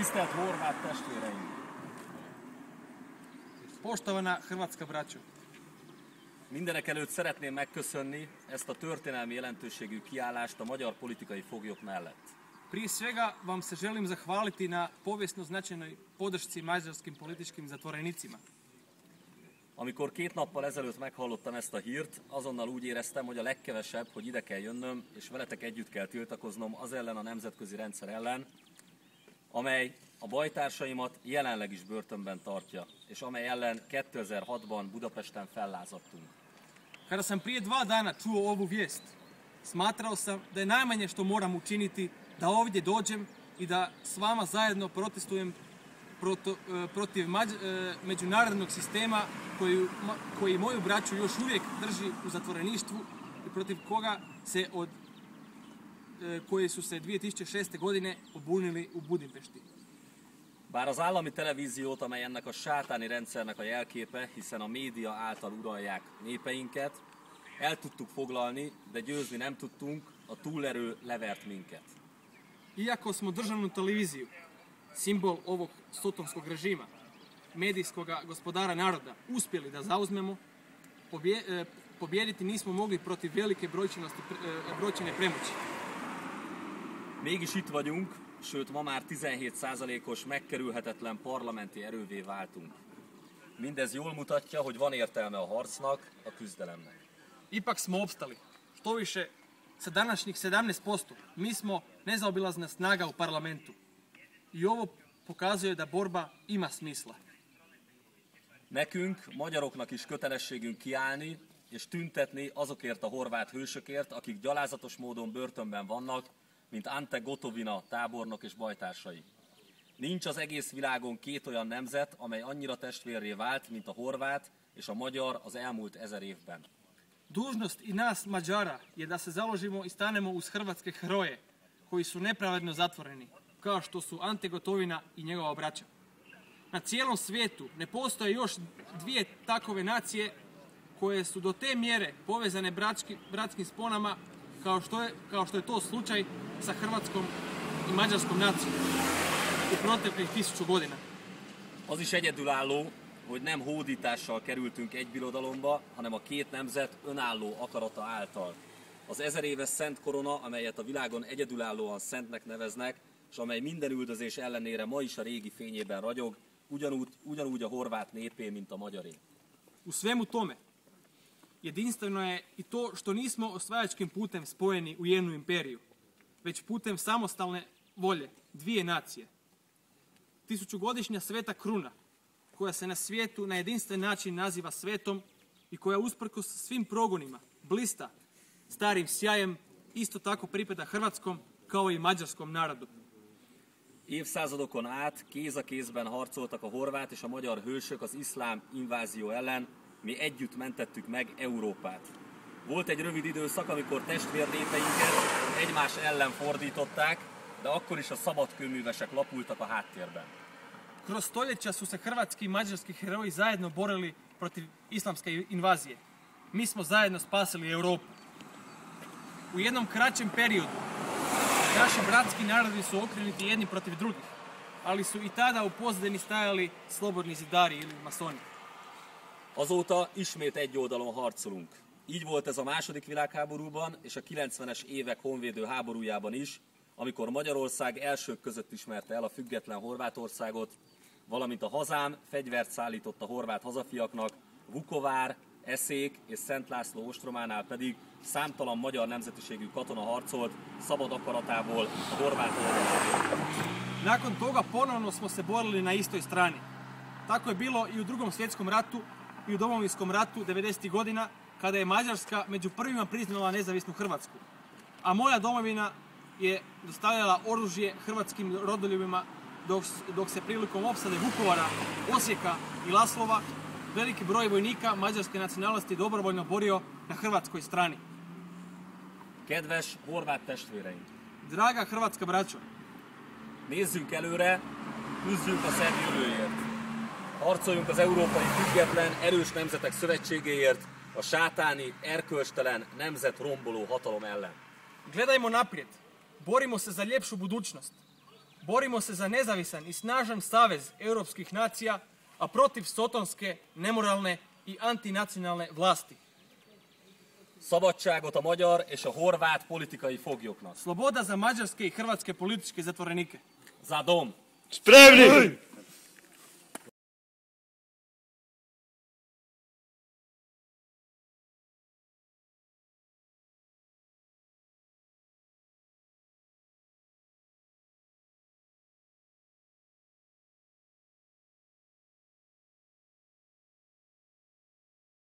Tisztelt horvát testvéreim! Poštovana hrvatska braćo, Mindenekelőtt szeretném megköszönni ezt a történelmi jelentőségű kiállást a magyar politikai foglyok mellett. prije svega vam se želim zahvaliti na povijesno značajnoj podršci mađarskim političkim zatvorenicima. Amikor 2 nappal ezelőtt meghallottam ezt a hírt, azonnal úgy éreztem, hogy a legkevesebb, hogy ide kell jönnöm, és veletek együtt kell tiltakoznom az ellen a nemzetközi rendszer ellen, amely a bajtársaimat jelenleg is börtönben tartja, és amely ellen 2006-ban Budapesten fellázadtunk. Kada sam prije 2 dana čuo ovu vijest, smatrao sam da je najmanje što moram učiniti da ovdje dođem i da s vama zajedno protestujem protiv međunarodnog sistema koji moju braću još uvijek drži u zatvoreništvu i protiv koga koji su se 2006. godine pobunili u Budimpešti. Bár az állami televíziót, amely ennek a sátáni rendszernek a jelképe, hiszen a média által uralják népeinket, el tudtuk foglalni, de győzni nem tudtunk, a túlerő levert minket. Iako smo državnu televiziju, simbol ovog sotonskog režima, medijskog gospodara naroda, uspjeli da zauzmemo, pobijediti nismo mogli protiv velike brojčane premoći. Mégis itt vagyunk, sőt ma már 17%-os megkerülhetetlen parlamenti erővé váltunk. Mindez jól mutatja, hogy van értelme a harcnak, a küzdelemnek. Ipak smo opstali. Što više, sa današnjih 17% mi smo nezaobilazna snaga u parlamentu. I ovo pokazuje da borba ima smisla. Nekünk, magyaroknak is kötelességünk kiállni és tüntetni azokért a horvát hősökért, akik gyalázatos módon börtönben vannak, mint Ante Gotovina tábornok és bajtársai. Nincs az egész világon 2 olyan nemzet, amely annyira testvérré vált, mint a horvát és a magyar az elmúlt 1000 évben. Dužnost i nas Mađara je da se založimo i stanemo uz hrvatske heroje koji su nepravedno zatvoreni, kao što su Ante Gotovina i njegova braća. Na cijelom svijetu ne postoje još 2 takove nacije koje su do te mjere povezane bratskim sponama kao što je to slučaj sa hrvatskom i mađarskom nacijom u proteklih 1000 godina. Az is egyedülálló, hogy nem hódítással kerültünk egy birodalomba, hanem a 2 nemzet önálló akarata által. Az 1000 éves szent korona, amelyet a világon egyedülállóan szentnek neveznek, és amely minden üldözés ellenére ma is a régi fényében ragyog, ugyanúgy a horvát népé, mint a magyaré. U svemu tome, jedinstveno je i to što nismo osvajačkim putem spojeni u jednu imperiju, već putem samostalne volje 2 nacije. 1000-godišnja sveta kruna, koja se na svijetu na jedinstven način naziva svetom i koja usprkos svim progonima blista starim sjajem, isto tako pripada hrvatskom kao i mađarskom narodu. Évszázadokon át kéz a kézben harcoltak a horvát és a magyar hősök az iszlám invázió ellen, mi együtt mentettük meg Európát. Volt egy rövid időszak, amikor testvérnépeinket egymás ellen fordították, de akkor is a szabadkőművesek lapultak a háttérben. Kroz stoljeća su se hrvatski i mađarski heroji zajedno borili protiv islamske invazije. Mi smo zajedno spasili Europu. U jednom kraćem periodu naši bratski narodi su okrenuti jedni protiv drugih, ali su i tada u pozadini stajali slobodni zidari ili masoni. Azóta ismét egy oldalon harcolunk. Így volt ez a II. Világháborúban és a 90-es évek honvédő háborújában is, amikor Magyarország elsők között ismerte el a független Horvátországot, valamint a hazám fegyvert szállított a horvát hazafiaknak, Vukovár, Eszék és Szent László ostrománál pedig számtalan magyar nemzetiségű katona harcolt szabad akaratából a horvát oldalon. Nakon toga ponovno smo se borili na istoj strani. Tako je bilo i u Drugom svjetskom ratu i u Domovinskom ratu 90. godina, kada je Mađarska među prvima priznala nezavisnu Hrvatsku. A moja domovina je dostavljala oružje hrvatskim rodoljubima dok se prilikom opsade Vukovara, Osijeka i Laslova veliki broj vojnika mađarske nacionalnosti dobrovoljno borio na hrvatskoj strani. Kedves horvát testvéreim! Draga hrvatska braćo! Nézzünk előre, küzdjünk a szebb jövőért. Harcoljunk az európai független, erős nemzetek szövetségéért, a sátáni, erkölcstelen, nemzetromboló hatalom ellen. Gledajmo naprijed. Borimo se za ljepšu budućnost. Borimo se za nezavisan i snažan savez europskih nacija, a protiv sotonske, nemoralne i antinacionalne vlasti. Szabadságot a magyar és a horvát politikai foglyoknak. Sloboda za mađarske i hrvatske političke zatvorenike. Za dom! Spremni!